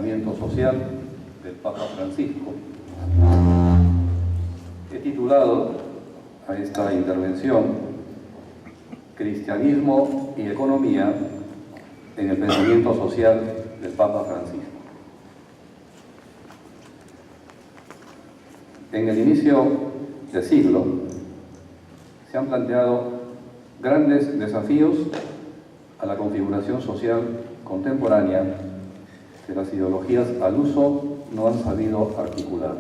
pensamiento social del Papa Francisco. He titulado a esta intervención Cristianismo y economía en el pensamiento social del Papa Francisco. En el inicio del siglo se han planteado grandes desafíos a la configuración social contemporánea que las ideologías al uso no han sabido articular.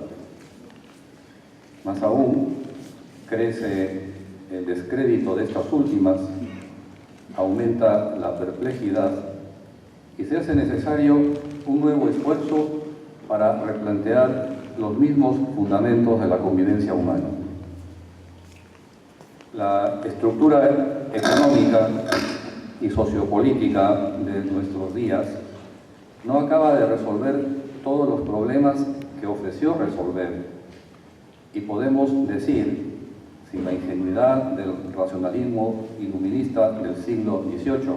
Más aún, crece el descrédito de estas últimas, aumenta la perplejidad y se hace necesario un nuevo esfuerzo para replantear los mismos fundamentos de la convivencia humana. La estructura económica y sociopolítica de nuestros días no acaba de resolver todos los problemas que ofreció resolver, y podemos decir, sin la ingenuidad del racionalismo iluminista del siglo XVIII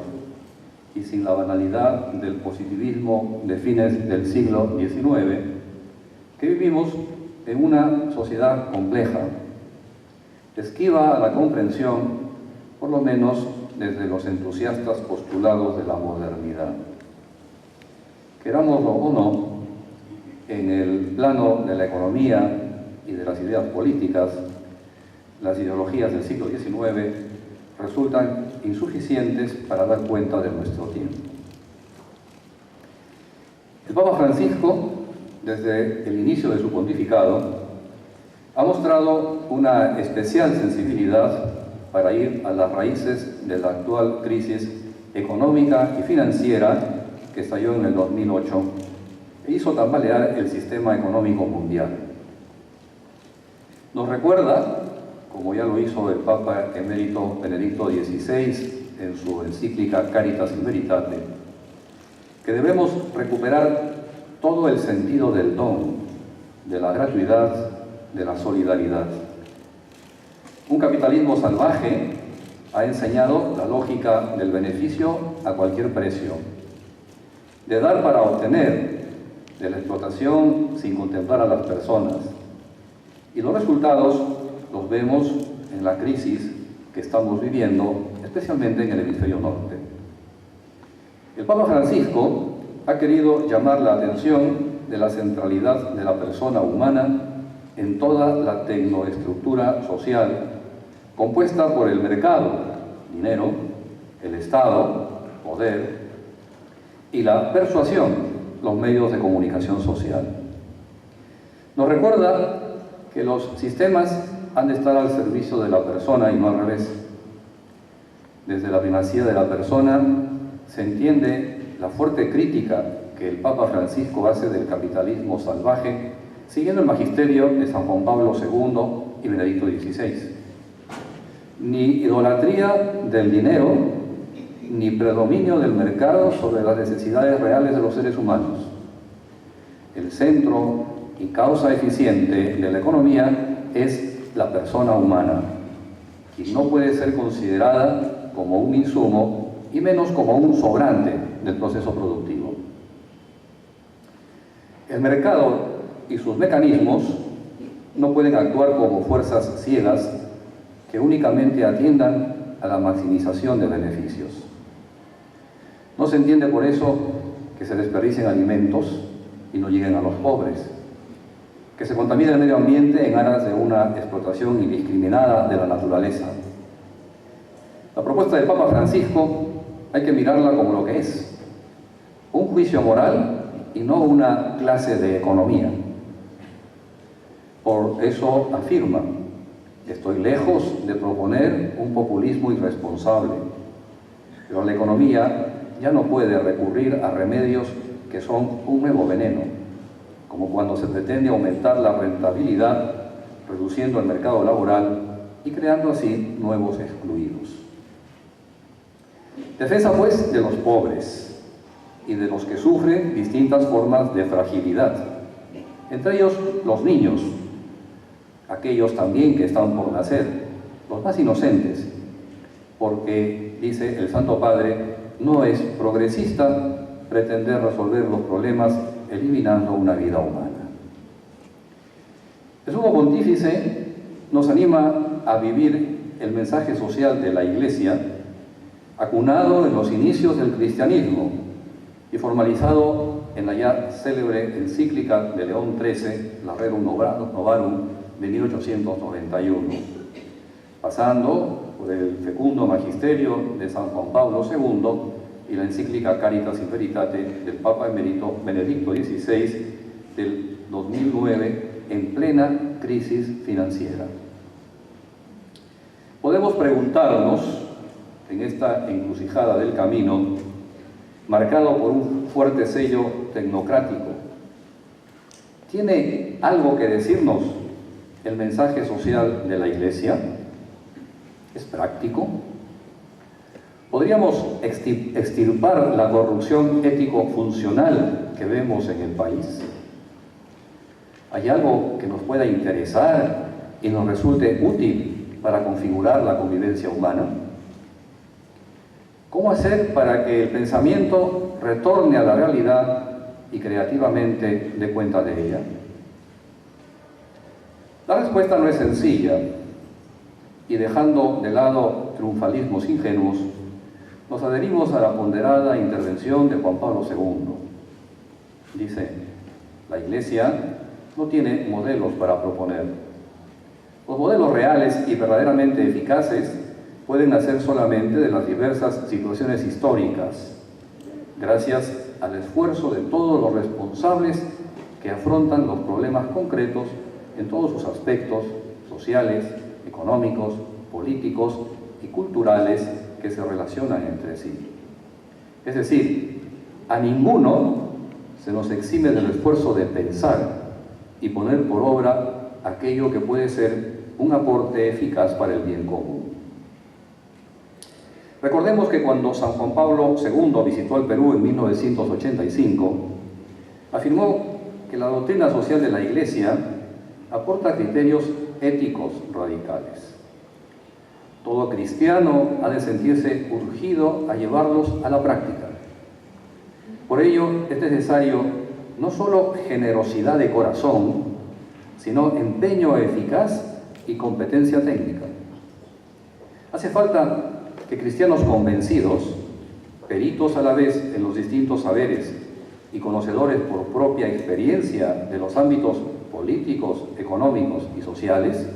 y sin la banalidad del positivismo de fines del siglo XIX, que vivimos en una sociedad compleja, esquiva a la comprensión, por lo menos desde los entusiastas postulados de la modernidad. Querámoslo o no, en el plano de la economía y de las ideas políticas, las ideologías del siglo XIX resultan insuficientes para dar cuenta de nuestro tiempo. El Papa Francisco, desde el inicio de su pontificado, ha mostrado una especial sensibilidad para ir a las raíces de la actual crisis económica y financiera que estalló en el 2008 e hizo tambalear el sistema económico mundial. Nos recuerda, como ya lo hizo el Papa emérito Benedicto XVI en su encíclica Caritas in Veritate, que debemos recuperar todo el sentido del don, de la gratuidad, de la solidaridad. Un capitalismo salvaje ha enseñado la lógica del beneficio a cualquier precio, de dar para obtener, de la explotación sin contemplar a las personas. Y los resultados los vemos en la crisis que estamos viviendo, especialmente en el hemisferio norte. El Papa Francisco ha querido llamar la atención de la centralidad de la persona humana en toda la tecnoestructura social compuesta por el mercado, dinero, el Estado, poder, y la persuasión, los medios de comunicación social. Nos recuerda que los sistemas han de estar al servicio de la persona y no al revés. Desde la primacía de la persona se entiende la fuerte crítica que el Papa Francisco hace del capitalismo salvaje, siguiendo el magisterio de San Juan Pablo II y Benedicto XVI. Ni idolatría del dinero, ni predominio del mercado sobre las necesidades reales de los seres humanos. El centro y causa eficiente de la economía es la persona humana, y no puede ser considerada como un insumo y menos como un sobrante del proceso productivo. El mercado y sus mecanismos no pueden actuar como fuerzas ciegas que únicamente atiendan a la maximización de beneficios. No se entiende por eso que se desperdicien alimentos y no lleguen a los pobres, que se contamine el medio ambiente en aras de una explotación indiscriminada de la naturaleza. La propuesta del Papa Francisco hay que mirarla como lo que es, un juicio moral y no una clase de economía. Por eso afirma: estoy lejos de proponer un populismo irresponsable, pero la economía ya no puede recurrir a remedios que son un nuevo veneno, como cuando se pretende aumentar la rentabilidad reduciendo el mercado laboral y creando así nuevos excluidos. Defensa, pues, de los pobres y de los que sufren distintas formas de fragilidad, entre ellos los niños, aquellos también que están por nacer, los más inocentes, porque, dice el Santo Padre, no es progresista pretender resolver los problemas eliminando una vida humana. El Sumo Pontífice nos anima a vivir el mensaje social de la Iglesia, acunado en los inicios del cristianismo y formalizado en la ya célebre encíclica de León XIII, la Rerum Novarum, de 1891, pasando por el fecundo magisterio de San Juan Pablo II y la encíclica Caritas in Veritate del Papa Emérito Benedicto XVI del 2009, en plena crisis financiera. Podemos preguntarnos, en esta encrucijada del camino, marcado por un fuerte sello tecnocrático, ¿tiene algo que decirnos el mensaje social de la Iglesia? ¿Es práctico? ¿Podríamos extirpar la corrupción ético-funcional que vemos en el país? ¿Hay algo que nos pueda interesar y nos resulte útil para configurar la convivencia humana? ¿Cómo hacer para que el pensamiento retorne a la realidad y creativamente dé cuenta de ella? La respuesta no es sencilla, y dejando de lado triunfalismos ingenuos, nos adherimos a la ponderada intervención de Juan Pablo II. Dice: la Iglesia no tiene modelos para proponer. Los modelos reales y verdaderamente eficaces pueden nacer solamente de las diversas situaciones históricas, gracias al esfuerzo de todos los responsables que afrontan los problemas concretos en todos sus aspectos sociales, económicos, políticos y culturales que se relacionan entre sí. Es decir, a ninguno se nos exime del esfuerzo de pensar y poner por obra aquello que puede ser un aporte eficaz para el bien común. Recordemos que cuando San Juan Pablo II visitó el Perú en 1985, afirmó que la doctrina social de la Iglesia aporta criterios éticos radicales. Todo cristiano ha de sentirse urgido a llevarlos a la práctica. Por ello es necesario no solo generosidad de corazón, sino empeño eficaz y competencia técnica. Hace falta que cristianos convencidos, peritos a la vez en los distintos saberes y conocedores por propia experiencia de los ámbitos políticos, económicos y sociales,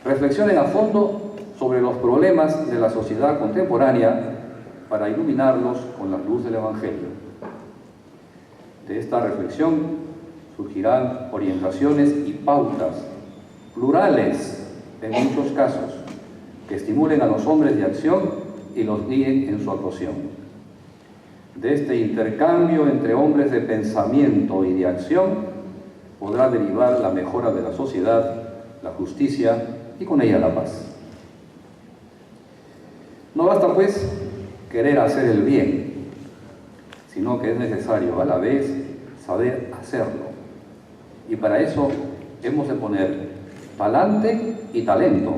reflexionen a fondo sobre los problemas de la sociedad contemporánea para iluminarlos con la luz del Evangelio. De esta reflexión surgirán orientaciones y pautas plurales en muchos casos, que estimulen a los hombres de acción y los guíen en su actuación. De este intercambio entre hombres de pensamiento y de acción podrá derivar la mejora de la sociedad, la justicia y con ella la paz. No basta, pues, querer hacer el bien, sino que es necesario a la vez saber hacerlo. Y para eso hemos de poner talante y talento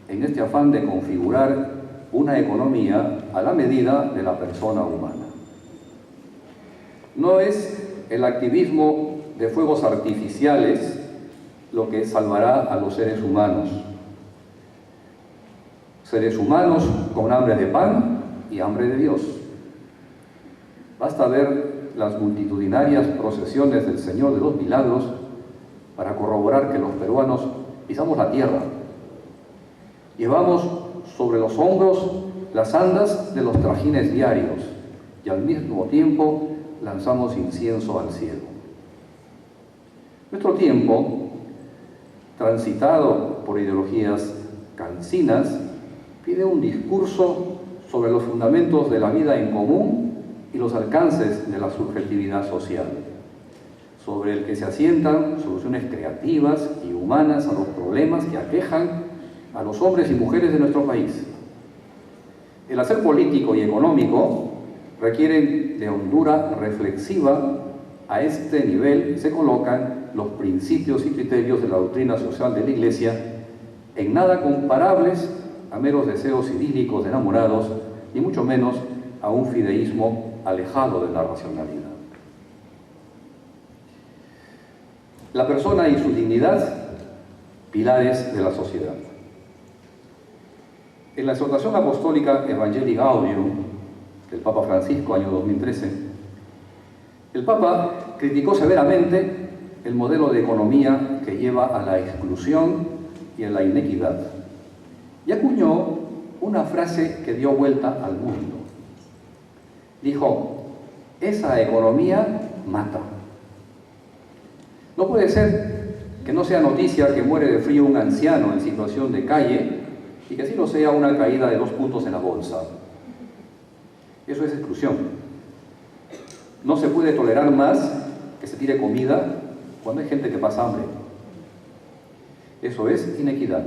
en este afán de configurar una economía a la medida de la persona humana. No es el activismo de fuegos artificiales lo que salvará a los seres humanos. Seres humanos con hambre de pan y hambre de Dios. Basta ver las multitudinarias procesiones del Señor de los Milagros para corroborar que los peruanos pisamos la tierra. Llevamos sobre los hombros las andas de los trajines diarios y al mismo tiempo lanzamos incienso al cielo. Nuestro tiempo, transitado por ideologías cansinas, pide un discurso sobre los fundamentos de la vida en común y los alcances de la subjetividad social, sobre el que se asientan soluciones creativas y humanas a los problemas que aquejan a los hombres y mujeres de nuestro país. El hacer político y económico requieren de hondura reflexiva. A este nivel se colocan los principios y criterios de la doctrina social de la Iglesia, en nada comparables a meros deseos idílicos de enamorados, y mucho menos a un fideísmo alejado de la racionalidad. La persona y su dignidad, pilares de la sociedad. En la exhortación apostólica Evangelii Gaudium del Papa Francisco, año 2013, el Papa criticó severamente el modelo de economía que lleva a la exclusión y a la inequidad, y acuñó una frase que dio vuelta al mundo. Dijo: esa economía mata. No puede ser que no sea noticia que muere de frío un anciano en situación de calle y que así lo sea una caída de 2 puntos en la bolsa. Eso es exclusión. No se puede tolerar más que se tire comida cuando hay gente que pasa hambre. Eso es inequidad.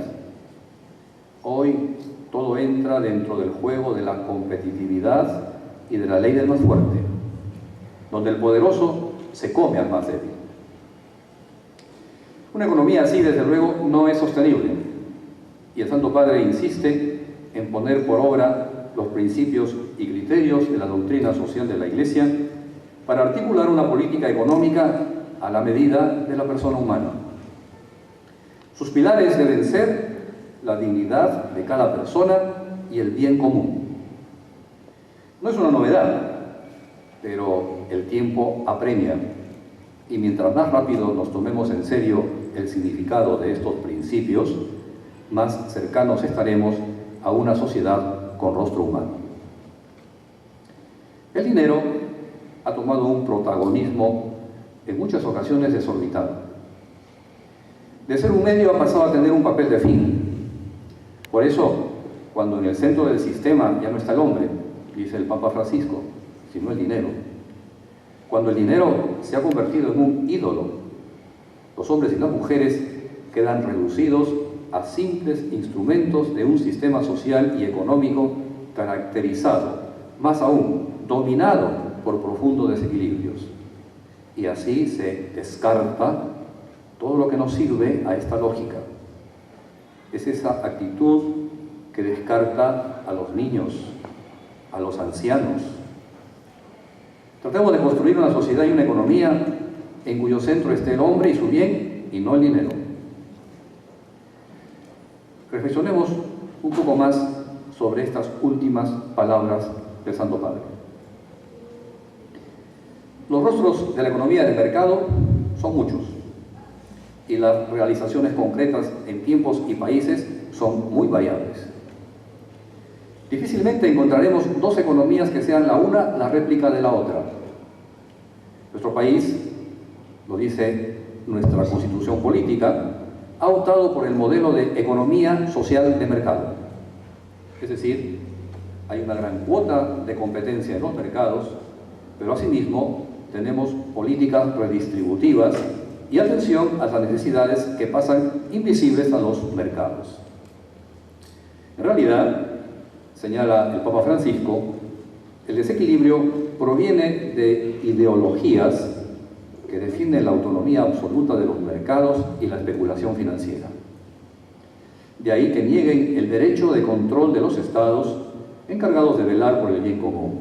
Hoy todo entra dentro del juego de la competitividad y de la ley del más fuerte, donde el poderoso se come al más débil. Una economía así, desde luego, no es sostenible, y el Santo Padre insiste en poner por obra los principios y criterios de la doctrina social de la Iglesia para articular una política económica a la medida de la persona humana. Sus pilares deben ser la dignidad de cada persona y el bien común. No es una novedad, pero el tiempo apremia, y mientras más rápido nos tomemos en serio el significado de estos principios, más cercanos estaremos a una sociedad con rostro humano. El dinero ha tomado un protagonismo en muchas ocasiones desorbitado. De ser un medio ha pasado a tener un papel de fin. Por eso, cuando en el centro del sistema ya no está el hombre, dice el Papa Francisco, sino el dinero, cuando el dinero se ha convertido en un ídolo, los hombres y las mujeres quedan reducidos a simples instrumentos de un sistema social y económico caracterizado, más aún, dominado por profundos desequilibrios. Y así se descarta todo lo que nos sirve a esta lógica. Es esa actitud que descarta a los niños, a los ancianos. Tratemos de construir una sociedad y una economía en cuyo centro esté el hombre y su bien, y no el dinero. Reflexionemos un poco más sobre estas últimas palabras del Santo Padre. Los rostros de la economía del mercado son muchos, y las realizaciones concretas en tiempos y países son muy variables. Difícilmente encontraremos dos economías que sean la una la réplica de la otra. Nuestro país, lo dice nuestra Constitución política, ha optado por el modelo de economía social de mercado. Es decir, hay una gran cuota de competencia en los mercados, pero asimismo tenemos políticas redistributivas y atención a las necesidades que pasan invisibles a los mercados. En realidad, señala el Papa Francisco, el desequilibrio proviene de ideologías que defienden la autonomía absoluta de los mercados y la especulación financiera. De ahí que nieguen el derecho de control de los estados encargados de velar por el bien común.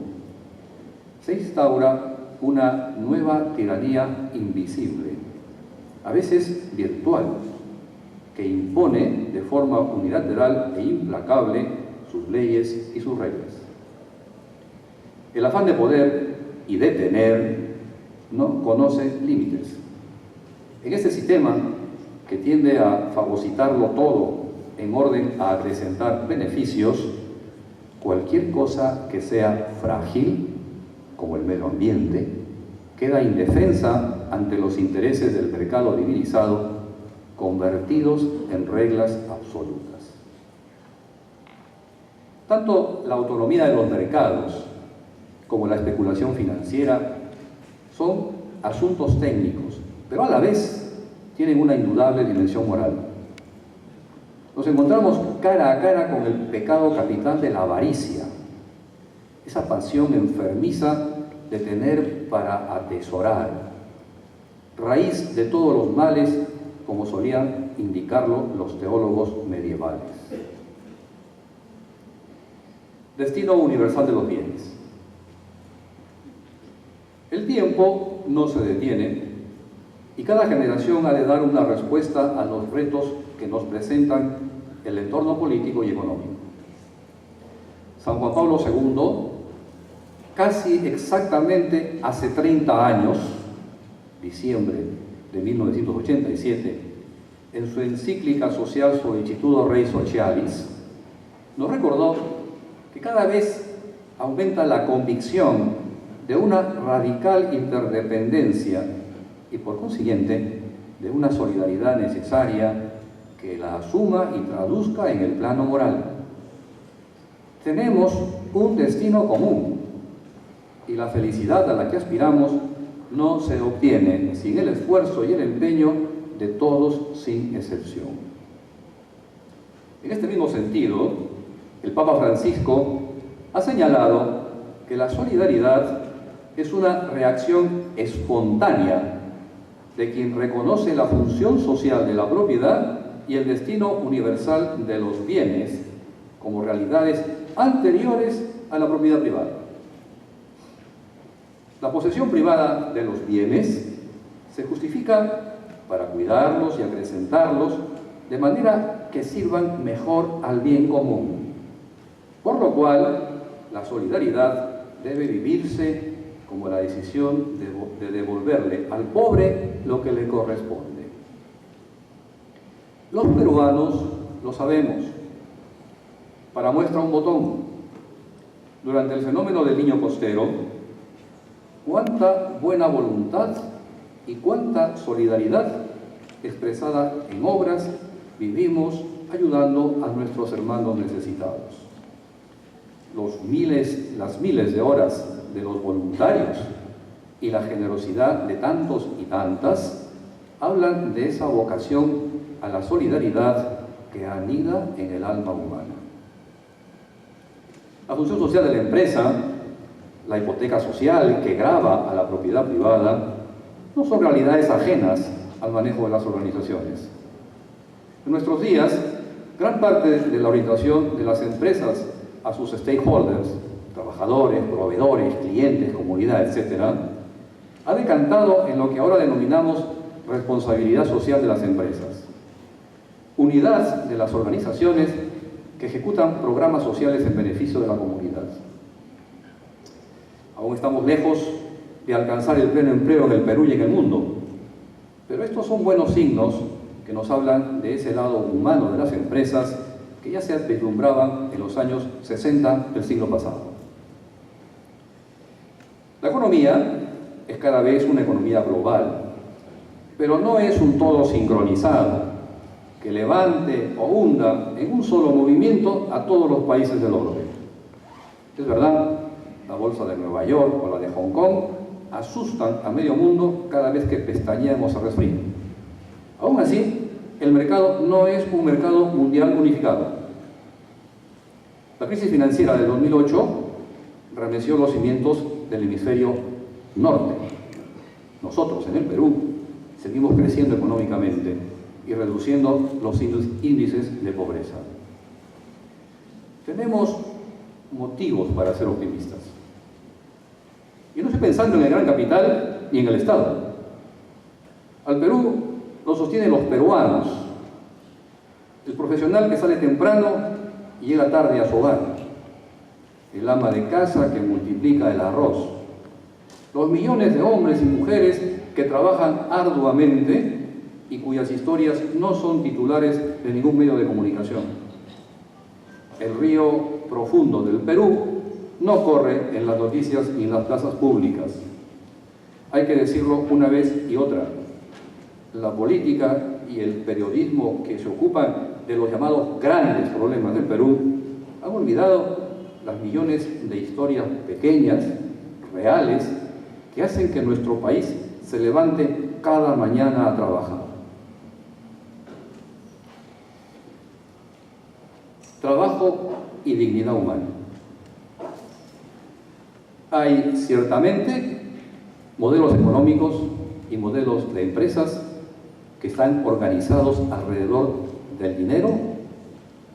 Se instaura una nueva tiranía invisible, a veces virtual, que impone de forma unilateral e implacable sus leyes y sus reglas. El afán de poder y de tener no conoce límites. En este sistema, que tiende a fagocitarlo todo en orden a acrecentar beneficios, cualquier cosa que sea frágil, como el medio ambiente, queda indefensa ante los intereses del mercado divinizado, convertidos en reglas absolutas. Tanto la autonomía de los mercados como la especulación financiera son asuntos técnicos, pero a la vez tienen una indudable dimensión moral. Nos encontramos cara a cara con el pecado capital de la avaricia, esa pasión enfermiza de tener para atesorar, raíz de todos los males, como solían indicarlo los teólogos medievales. Destino universal de los bienes. El tiempo no se detiene y cada generación ha de dar una respuesta a los retos que nos presentan el entorno político y económico. San Juan Pablo II, casi exactamente hace 30 años, diciembre de 1987, en su encíclica Social Solicitudo Rei Socialis, nos recordó que cada vez aumenta la convicción de una radical interdependencia y, por consiguiente, de una solidaridad necesaria que la asuma y traduzca en el plano moral. Tenemos un destino común y la felicidad a la que aspiramos no se obtiene sin el esfuerzo y el empeño de todos sin excepción. En este mismo sentido, el Papa Francisco ha señalado que la solidaridad es una reacción espontánea de quien reconoce la función social de la propiedad y el destino universal de los bienes como realidades anteriores a la propiedad privada. La posesión privada de los bienes se justifica para cuidarlos y acrecentarlos de manera que sirvan mejor al bien común, por lo cual la solidaridad debe vivirse como la decisión de devolverle al pobre lo que le corresponde. Los peruanos lo sabemos. Para muestra un botón, durante el fenómeno del Niño Costero, cuánta buena voluntad y cuánta solidaridad expresada en obras vivimos ayudando a nuestros hermanos necesitados. Las miles de horas de los voluntarios y la generosidad de tantos y tantas hablan de esa vocación a la solidaridad que anida en el alma humana. La función social de la empresa, la hipoteca social que grava a la propiedad privada, no son realidades ajenas al manejo de las organizaciones. En nuestros días, gran parte de la orientación de las empresas a sus stakeholders, trabajadores, proveedores, clientes, comunidad, etc., ha decantado en lo que ahora denominamos responsabilidad social de las empresas. Unidad de las organizaciones que ejecutan programas sociales en beneficio de la comunidad. Aún estamos lejos de alcanzar el pleno empleo en el Perú y en el mundo, pero estos son buenos signos que nos hablan de ese lado humano de las empresas que ya se vislumbraban en los años 60 del siglo pasado. La economía es cada vez una economía global, pero no es un todo sincronizado que levante o hunda en un solo movimiento a todos los países del orbe. Es verdad, la bolsa de Nueva York o la de Hong Kong asustan a medio mundo cada vez que pestañeamos a resfrío. Aún así, el mercado no es un mercado mundial unificado. La crisis financiera del 2008 remeció los cimientos del hemisferio norte. Nosotros, en el Perú, seguimos creciendo económicamente y reduciendo los índices de pobreza. Tenemos motivos para ser optimistas. Y no estoy pensando en el gran capital ni en el Estado. Al Perú lo sostienen los peruanos, el profesional que sale temprano y llega tarde a su hogar, el ama de casa que multiplica el arroz, los millones de hombres y mujeres que trabajan arduamente y cuyas historias no son titulares de ningún medio de comunicación. El río profundo del Perú no corre en las noticias ni en las plazas públicas. Hay que decirlo una vez y otra. La política y el periodismo que se ocupan de los llamados grandes problemas del Perú han olvidado las millones de historias pequeñas, reales, que hacen que nuestro país se levante cada mañana a trabajar. Trabajo y dignidad humana. Hay ciertamente modelos económicos y modelos de empresas que están organizados alrededor del dinero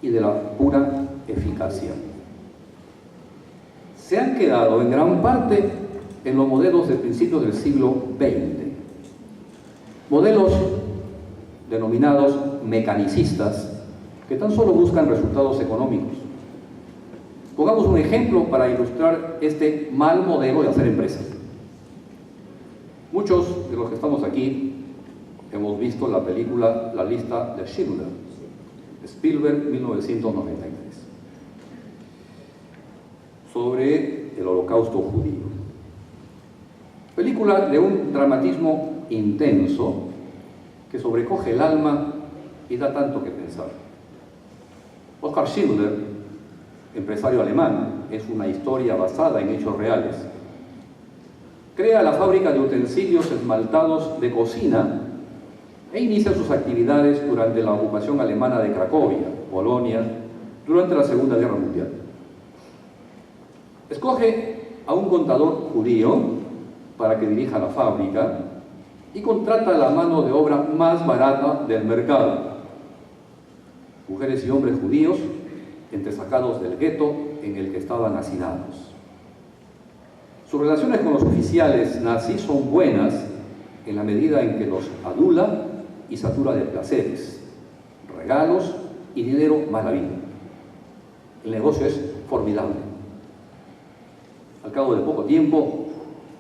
y de la pura eficacia. Se han quedado en gran parte en los modelos de principios del siglo XX. Modelos denominados mecanicistas que tan solo buscan resultados económicos. Pongamos un ejemplo para ilustrar este mal modelo de hacer empresas. Muchos de los que estamos aquí hemos visto la película La lista de Schindler, Spielberg, 1993, sobre el Holocausto judío. Película de un dramatismo intenso que sobrecoge el alma y da tanto que pensar. Oskar Schindler, empresario alemán, es una historia basada en hechos reales. Crea la fábrica de utensilios esmaltados de cocina e inicia sus actividades durante la ocupación alemana de Cracovia, Polonia, durante la Segunda Guerra Mundial. Escoge a un contador judío para que dirija la fábrica y contrata la mano de obra más barata del mercado. Mujeres y hombres judíos entresacados del gueto en el que estaban hacinados. Sus relaciones con los oficiales nazis son buenas en la medida en que los adula y satura de placeres, regalos y dinero mal habido. El negocio es formidable. Al cabo de poco tiempo,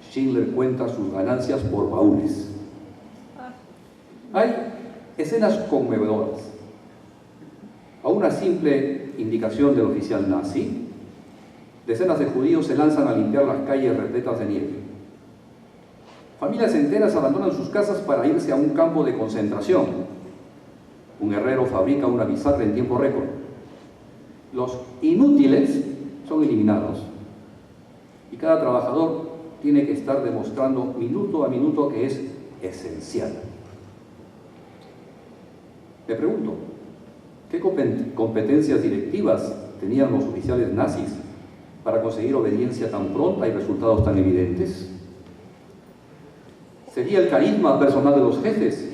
Schindler cuenta sus ganancias por baúles. Hay escenas conmovedoras. A una simple indicación del oficial nazi, decenas de judíos se lanzan a limpiar las calles repletas de nieve. Familias enteras abandonan sus casas para irse a un campo de concentración. Un herrero fabrica una bisagra en tiempo récord. Los inútiles son eliminados. Y cada trabajador tiene que estar demostrando minuto a minuto que es esencial. Me pregunto, ¿qué competencias directivas tenían los oficiales nazis para conseguir obediencia tan pronta y resultados tan evidentes? ¿Sería el carisma personal de los jefes?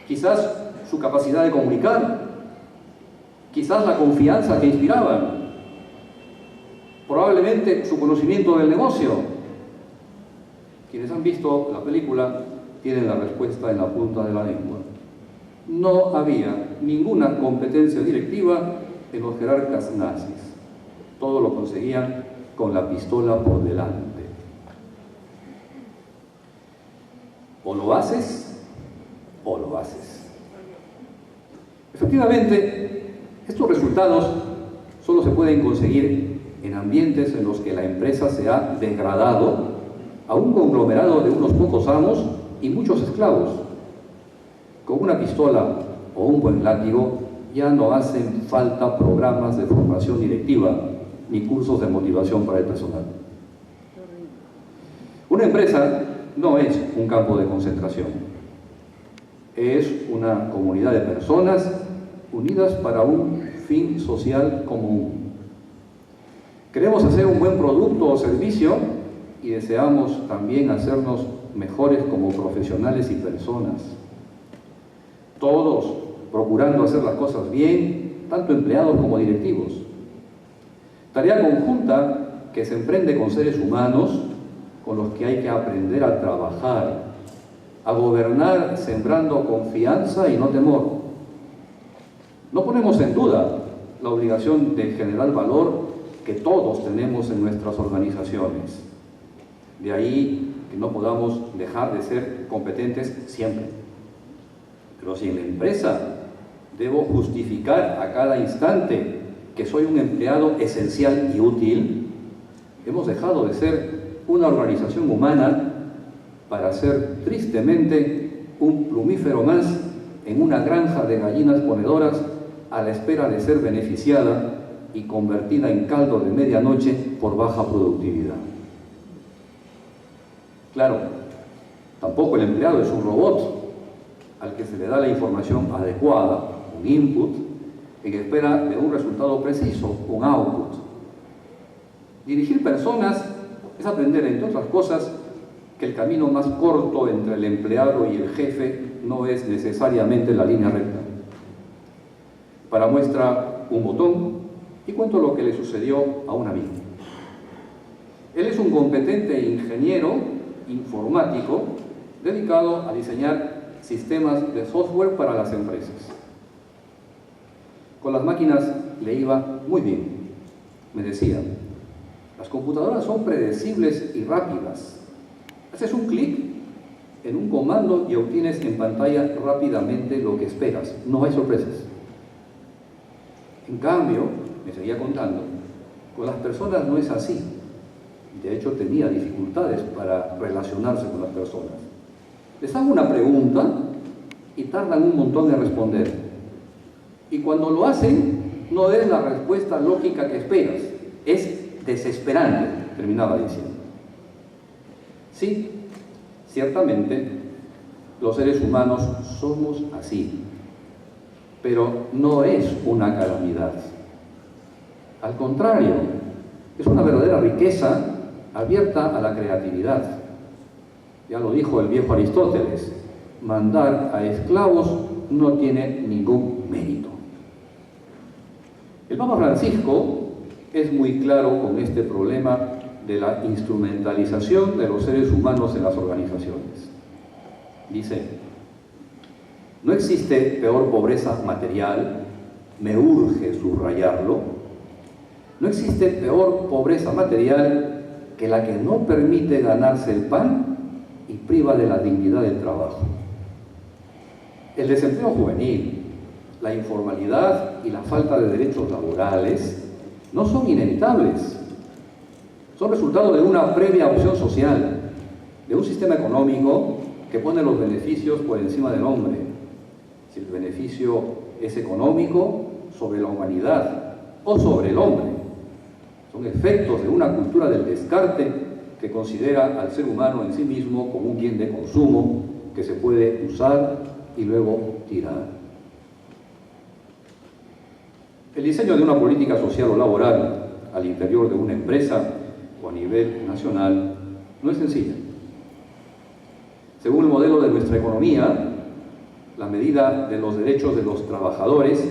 ¿Quizás su capacidad de comunicar? ¿Quizás la confianza que inspiraban? ¿Probablemente su conocimiento del negocio? Quienes han visto la película tienen la respuesta en la punta de la lengua. No había ninguna competencia directiva en los jerarcas nazis. Todo lo conseguían con la pistola por delante. O lo haces, o lo haces. Efectivamente, estos resultados solo se pueden conseguir en ambientes en los que la empresa se ha degradado a un conglomerado de unos pocos amos y muchos esclavos. Con una pistola o un buen látigo ya no hacen falta programas de formación directiva ni cursos de motivación para el personal. Una empresa no es un campo de concentración, es una comunidad de personas unidas para un fin social común. Queremos hacer un buen producto o servicio y deseamos también hacernos mejores como profesionales y personas. Todos procurando hacer las cosas bien, tanto empleados como directivos. Tarea conjunta que se emprende con seres humanos con los que hay que aprender a trabajar, a gobernar sembrando confianza y no temor. No ponemos en duda la obligación de generar valor que todos tenemos en nuestras organizaciones. De ahí que no podamos dejar de ser competentes siempre. Pero si en la empresa debo justificar a cada instante que soy un empleado esencial y útil, hemos dejado de ser una organización humana para ser tristemente un plumífero más en una granja de gallinas ponedoras a la espera de ser beneficiada y convertida en caldo de medianoche por baja productividad. Claro, tampoco el empleado es un robot al que se le da la información adecuada, un input, en espera de un resultado preciso, un output. Dirigir personas es aprender, entre otras cosas, que el camino más corto entre el empleado y el jefe no es necesariamente la línea recta. Para muestra un botón y cuento lo que le sucedió a un amigo. Él es un competente ingeniero informático dedicado a diseñar sistemas de software para las empresas. Con las máquinas le iba muy bien. Me decía, las computadoras son predecibles y rápidas. Haces un clic en un comando y obtienes en pantalla rápidamente lo que esperas. No hay sorpresas. En cambio, me seguía contando, con las personas no es así. De hecho, tenía dificultades para relacionarse con las personas. Les hago una pregunta y tardan un montón en responder. Y cuando lo hacen, no es la respuesta lógica que esperas. Es desesperante, terminaba diciendo. Sí, ciertamente, los seres humanos somos así. Pero no es una calamidad. Al contrario, es una verdadera riqueza abierta a la creatividad. Ya lo dijo el viejo Aristóteles, mandar a esclavos no tiene ningún mérito. El Papa Francisco es muy claro con este problema de la instrumentalización de los seres humanos en las organizaciones. Dice, no existe peor pobreza material, me urge subrayarlo, no existe peor pobreza material que la que no permite ganarse el pan y priva de la dignidad del trabajo. El desempleo juvenil, la informalidad y la falta de derechos laborales no son inevitables. Son resultado de una previa opción social, de un sistema económico que pone los beneficios por encima del hombre. Si el beneficio es económico, sobre la humanidad o sobre el hombre. Son efectos de una cultura del descarte que considera al ser humano en sí mismo como un bien de consumo que se puede usar y luego tirar. El diseño de una política social o laboral al interior de una empresa o a nivel nacional no es sencillo. Según el modelo de nuestra economía, la medida de los derechos de los trabajadores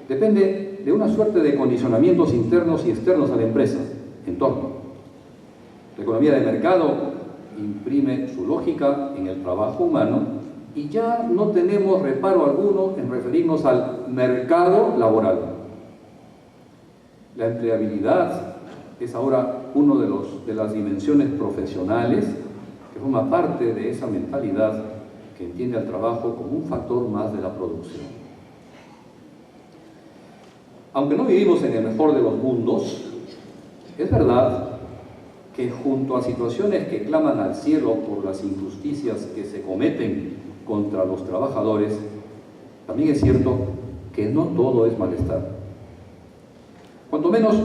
depende de una suerte de condicionamientos internos y externos a la empresa, entorno. La economía de mercado imprime su lógica en el trabajo humano y ya no tenemos reparo alguno en referirnos al mercado laboral. La empleabilidad es ahora una de las dimensiones profesionales que forma parte de esa mentalidad que entiende al trabajo como un factor más de la producción. Aunque no vivimos en el mejor de los mundos, es verdad que junto a situaciones que claman al cielo por las injusticias que se cometen contra los trabajadores, también es cierto que no todo es malestar. Cuanto menos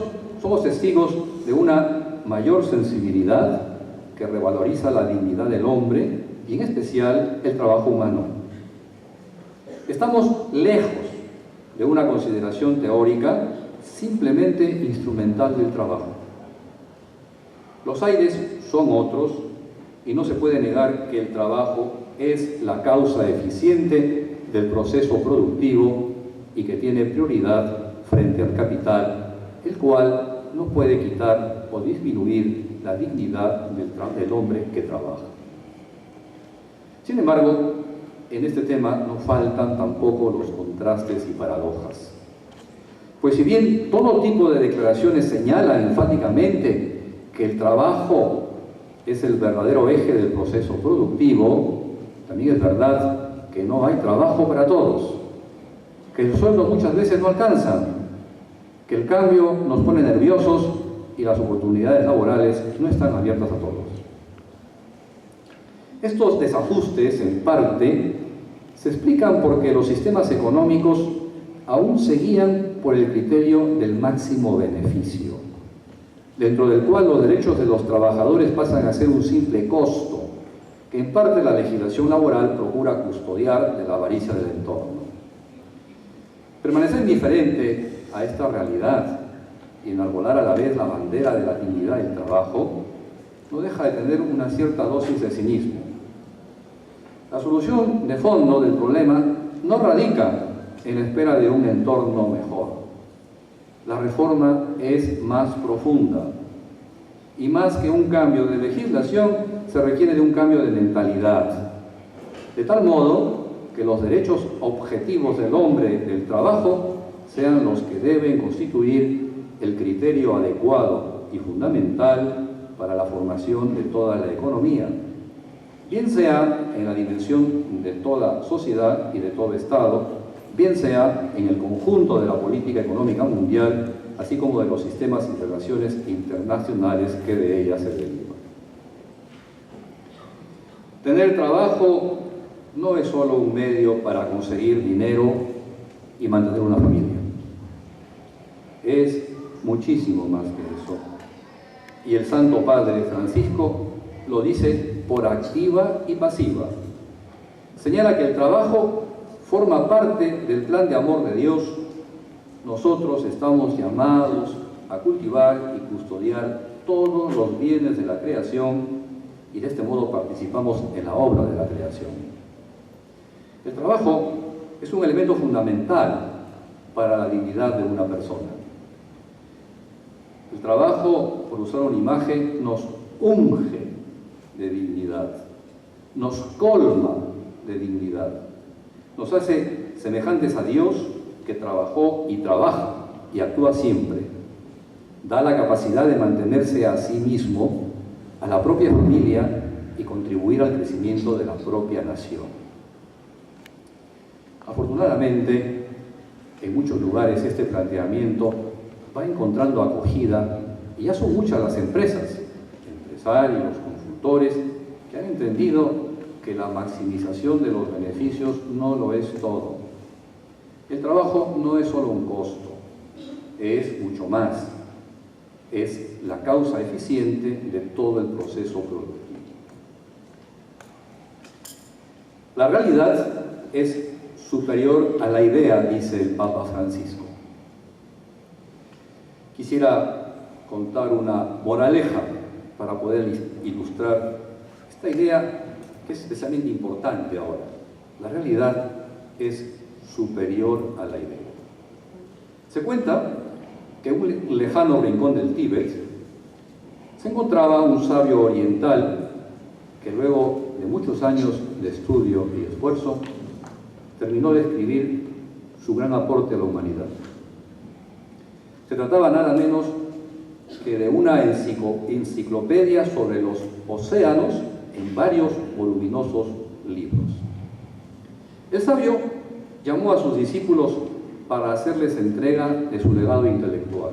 somos testigos de una mayor sensibilidad que revaloriza la dignidad del hombre y en especial el trabajo humano. Estamos lejos de una consideración teórica simplemente instrumental del trabajo. Los aires son otros y no se puede negar que el trabajo es la causa eficiente del proceso productivo y que tiene prioridad frente al capital, el cual no puede quitar o disminuir la dignidad del hombre que trabaja. Sin embargo, en este tema no faltan tampoco los contrastes y paradojas. Pues si bien todo tipo de declaraciones señalan enfáticamente que el trabajo es el verdadero eje del proceso productivo, también es verdad que no hay trabajo para todos, que los sueldos muchas veces no alcanzan, que el cambio nos pone nerviosos y las oportunidades laborales no están abiertas a todos. Estos desajustes, en parte, se explican porque los sistemas económicos aún se guían por el criterio del máximo beneficio, dentro del cual los derechos de los trabajadores pasan a ser un simple costo, que en parte la legislación laboral procura custodiar de la avaricia del entorno. Permanecer indiferente a esta realidad y enarbolar a la vez la bandera de la dignidad del trabajo no deja de tener una cierta dosis de cinismo. La solución de fondo del problema no radica en la espera de un entorno mejor. La reforma es más profunda y más que un cambio de legislación se requiere de un cambio de mentalidad, de tal modo que los derechos objetivos del hombre del trabajo sean los que deben constituir el criterio adecuado y fundamental para la formación de toda la economía, bien sea en la dimensión de toda sociedad y de todo Estado, bien sea en el conjunto de la política económica mundial, así como de los sistemas y relaciones internacionales que de ella se derivan. Tener trabajo no es solo un medio para conseguir dinero y mantener una familia. Es muchísimo más que eso. Y el Santo Padre Francisco lo dice por activa y pasiva. Señala que el trabajo forma parte del plan de amor de Dios. Nosotros estamos llamados a cultivar y custodiar todos los bienes de la creación y de este modo participamos en la obra de la creación. El trabajo es un elemento fundamental para la dignidad de una persona. El trabajo, por usar una imagen, nos unge de dignidad, nos colma de dignidad, nos hace semejantes a Dios que trabajó y trabaja y actúa siempre. Da la capacidad de mantenerse a sí mismo, a la propia familia y contribuir al crecimiento de la propia nación. Afortunadamente, en muchos lugares este planteamiento va encontrando acogida y ya son muchas las empresas, empresarios, consultores, que han entendido que la maximización de los beneficios no lo es todo. El trabajo no es solo un costo, es mucho más. Es la causa eficiente de todo el proceso productivo. La realidad es superior a la idea, dice el Papa Francisco. Quisiera contar una moraleja para poder ilustrar esta idea que es especialmente importante ahora. La realidad es superior a la idea. Se cuenta que en un lejano rincón del Tíbet se encontraba un sabio oriental que luego de muchos años de estudio y esfuerzo terminó de escribir su gran aporte a la humanidad. Se trataba nada menos que de una enciclopedia sobre los océanos en varios voluminosos libros. El sabio llamó a sus discípulos para hacerles entrega de su legado intelectual.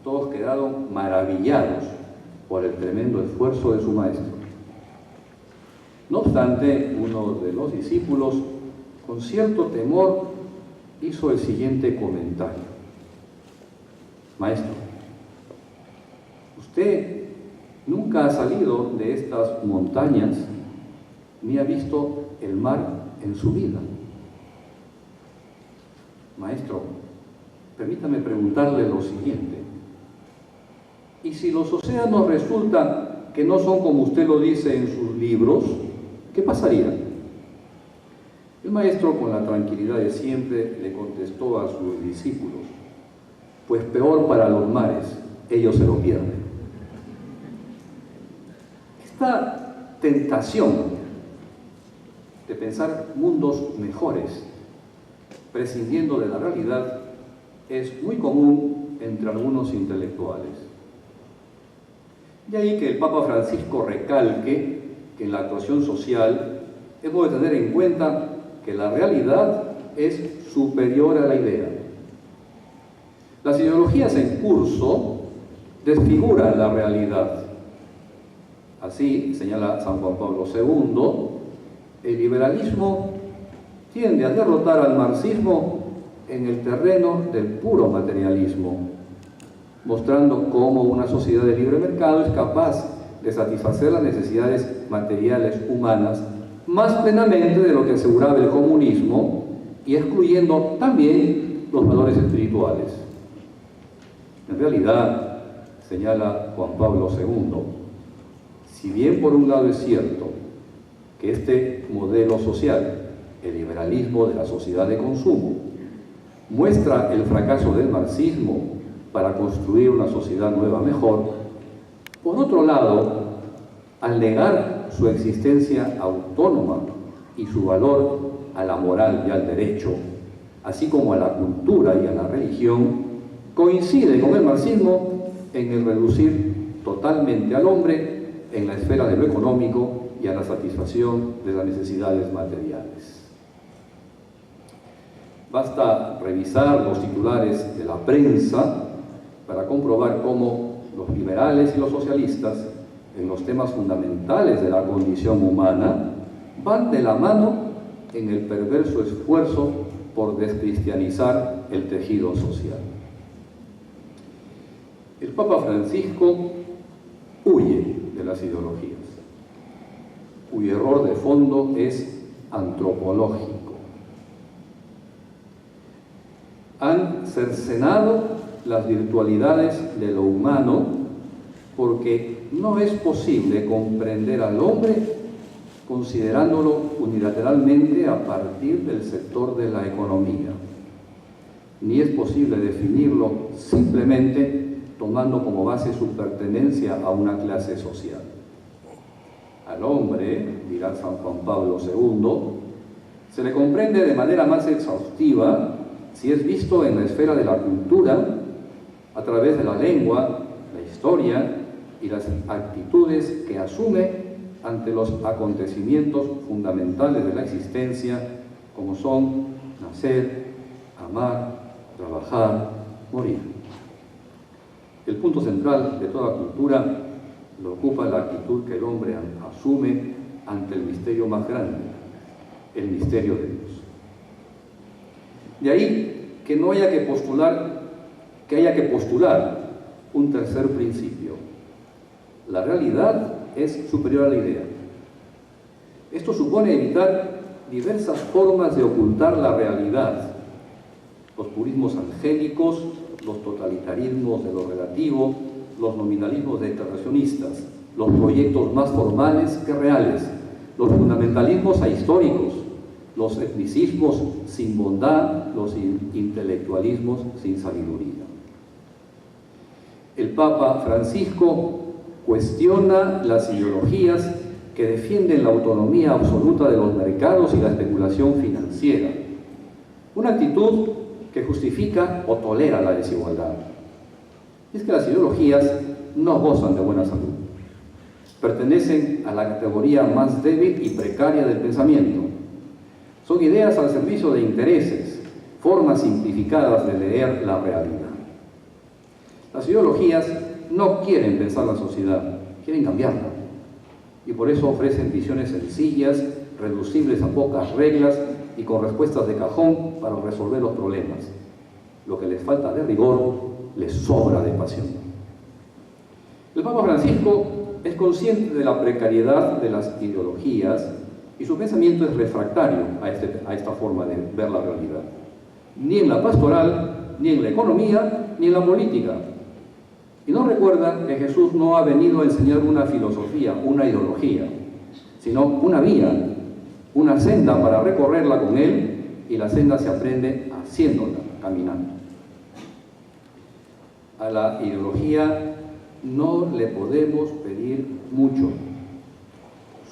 Todos quedaron maravillados por el tremendo esfuerzo de su maestro. No obstante, uno de los discípulos, con cierto temor, hizo el siguiente comentario: Maestro, usted nunca ha salido de estas montañas ni ha visto el mar en su vida. Maestro, permítame preguntarle lo siguiente. ¿Y si los océanos resultan que no son como usted lo dice en sus libros, qué pasaría? El maestro, con la tranquilidad de siempre, le contestó a sus discípulos: pues peor para los mares, ellos se lo pierden. Esta tentación de pensar mundos mejores, prescindiendo de la realidad, es muy común entre algunos intelectuales. De ahí que el Papa Francisco recalque que en la actuación social hemos de tener en cuenta que la realidad es superior a la idea. Las ideologías en curso desfiguran la realidad. Así, señala San Juan Pablo II, el liberalismo tiende a derrotar al marxismo en el terreno del puro materialismo, mostrando cómo una sociedad de libre mercado es capaz de satisfacer las necesidades materiales humanas más plenamente de lo que aseguraba el comunismo y excluyendo también los valores espirituales. En realidad, señala Juan Pablo II, si bien por un lado es cierto que este modelo social, el liberalismo de la sociedad de consumo, muestra el fracaso del marxismo para construir una sociedad nueva mejor, por otro lado, al negar su existencia autónoma y su valor a la moral y al derecho, así como a la cultura y a la religión, coincide con el marxismo en el reducir totalmente al hombre en la esfera de lo económico y a la satisfacción de las necesidades materiales. Basta revisar los titulares de la prensa para comprobar cómo los liberales y los socialistas, en los temas fundamentales de la condición humana, van de la mano en el perverso esfuerzo por descristianizar el tejido social. El Papa Francisco huye de las ideologías, cuyo error de fondo es antropológico. Han cercenado las virtualidades de lo humano porque no es posible comprender al hombre considerándolo unilateralmente a partir del sector de la economía, ni es posible definirlo simplemente tomando como base su pertenencia a una clase social. Al hombre, dirá San Juan Pablo II, se le comprende de manera más exhaustiva si es visto en la esfera de la cultura, a través de la lengua, la historia y las actitudes que asume ante los acontecimientos fundamentales de la existencia, como son nacer, amar, trabajar, morir. El punto central de toda cultura lo ocupa la actitud que el hombre asume ante el misterio más grande, el misterio de Dios. De ahí que haya que postular un tercer principio. La realidad es superior a la idea. Esto supone evitar diversas formas de ocultar la realidad, los purismos angélicos, los totalitarismos de lo relativo, los nominalismos deterracionistas, los proyectos más formales que reales, los fundamentalismos ahistóricos, los etnicismos sin bondad, los intelectualismos sin sabiduría. El Papa Francisco cuestiona las ideologías que defienden la autonomía absoluta de los mercados y la especulación financiera, una actitud que justifica o tolera la desigualdad. Es que las ideologías no gozan de buena salud, pertenecen a la categoría más débil y precaria del pensamiento. Son ideas al servicio de intereses, formas simplificadas de leer la realidad. Las ideologías no quieren pensar la sociedad, quieren cambiarla. Y por eso ofrecen visiones sencillas, reducibles a pocas reglas y con respuestas de cajón para resolver los problemas. Lo que les falta de rigor, les sobra de pasión. El Papa Francisco es consciente de la precariedad de las ideologías y su pensamiento es refractario a esta forma de ver la realidad. Ni en la pastoral, ni en la economía, ni en la política. Y no recuerda que Jesús no ha venido a enseñar una filosofía, una ideología, sino una vía, una senda para recorrerla con Él, y la senda se aprende haciéndola, caminando. A la ideología no le podemos pedir mucho.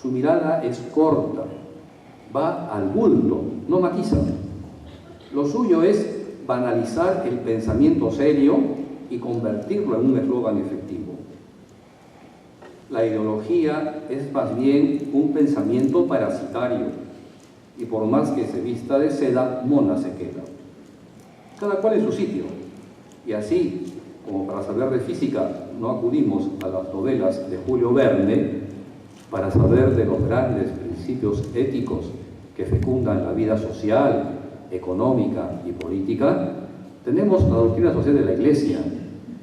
Su mirada es corta, va al bulto, no matiza. Lo suyo es banalizar el pensamiento serio y convertirlo en un eslogan efectivo. La ideología es más bien un pensamiento parasitario y por más que se vista de seda, mona se queda. Cada cual en su sitio. Y así, como para saber de física no acudimos a las novelas de Julio Verne, para saber de los grandes principios éticos que fecundan la vida social, económica y política, tenemos la doctrina social de la Iglesia,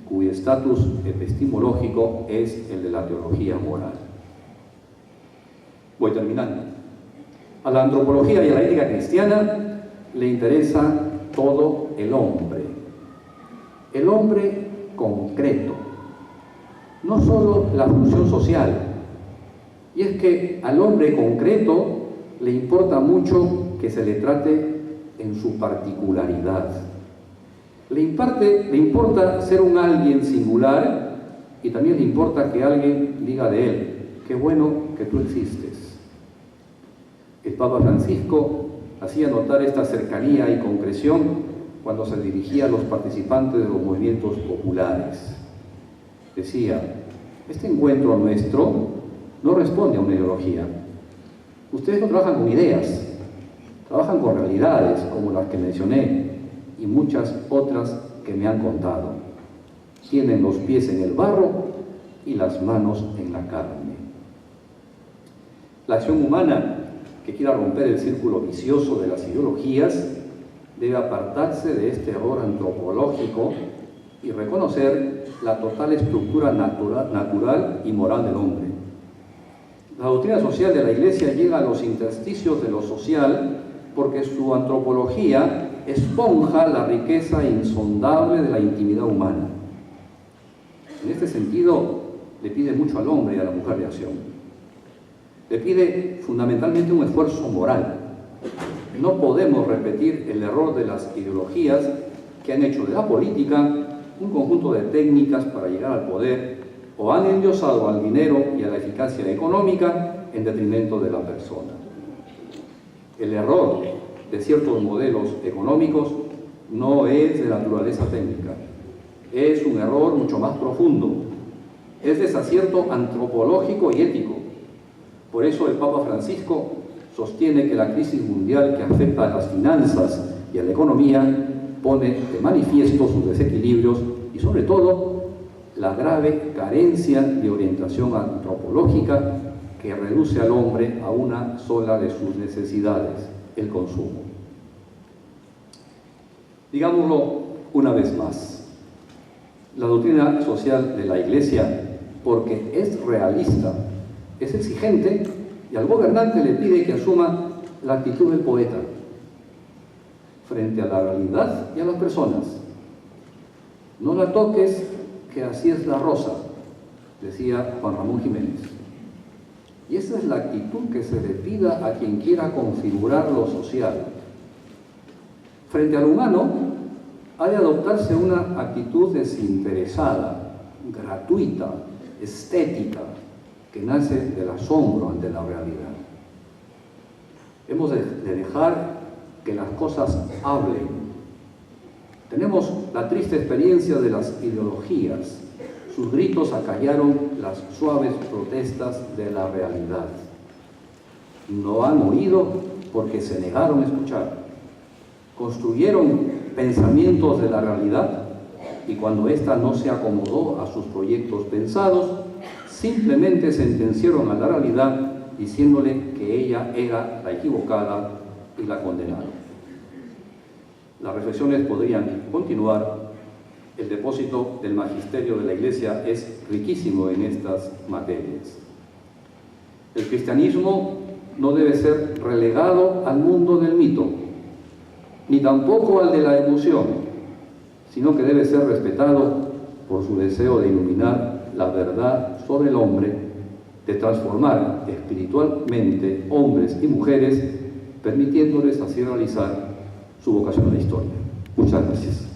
cuyo estatus epistemológico es el de la teología moral. Voy terminando. A la antropología y a la ética cristiana le interesa todo el hombre concreto, no solo la función social. Y es que al hombre concreto le importa mucho que se le trate en su particularidad. Le importa ser un alguien singular y también le importa que alguien diga de él, qué bueno que tú existes. El Papa Francisco hacía notar esta cercanía y concreción cuando se dirigía a los participantes de los movimientos populares. Decía: este encuentro nuestro no responde a una ideología. Ustedes no trabajan con ideas, trabajan con realidades como las que mencioné y muchas otras que me han contado. Tienen los pies en el barro y las manos en la carne. La acción humana que quiera romper el círculo vicioso de las ideologías debe apartarse de este error antropológico y reconocer la total estructura natural y moral del hombre. La doctrina social de la Iglesia llega a los intersticios de lo social porque su antropología esponja la riqueza insondable de la intimidad humana. En este sentido, le pide mucho al hombre y a la mujer de acción. Le pide fundamentalmente un esfuerzo moral. No podemos repetir el error de las ideologías que han hecho de la política un conjunto de técnicas para llegar al poder o han endiosado al dinero y a la eficacia económica en detrimento de la persona. El error de ciertos modelos económicos no es de naturaleza técnica, es un error mucho más profundo, es desacierto antropológico y ético. Por eso el Papa Francisco sostiene que la crisis mundial que afecta a las finanzas y a la economía pone de manifiesto sus desequilibrios y sobre todo la grave carencia de orientación antropológica que reduce al hombre a una sola de sus necesidades, el consumo. Digámoslo una vez más, la doctrina social de la Iglesia, porque es realista, es exigente y al gobernante le pide que asuma la actitud del poeta frente a la realidad y a las personas. No la toques, que así es la rosa, decía Juan Ramón Jiménez. Y esa es la actitud que se le pida a quien quiera configurar lo social. Frente al humano, ha de adoptarse una actitud desinteresada, gratuita, estética, que nace del asombro ante la realidad. Hemos de dejar que las cosas hablen. Tenemos la triste experiencia de las ideologías. Sus gritos acallaron las suaves protestas de la realidad. No han oído porque se negaron a escuchar. Construyeron pensamientos de la realidad y cuando ésta no se acomodó a sus proyectos pensados, simplemente sentenciaron a la realidad diciéndole que ella era la equivocada y la condenaron. Las reflexiones podrían continuar. El depósito del magisterio de la Iglesia es riquísimo en estas materias. El cristianismo no debe ser relegado al mundo del mito, ni tampoco al de la emoción, sino que debe ser respetado por su deseo de iluminar la verdad sobre el hombre, de transformar espiritualmente hombres y mujeres, permitiéndoles así realizar su vocación a la historia. Muchas gracias.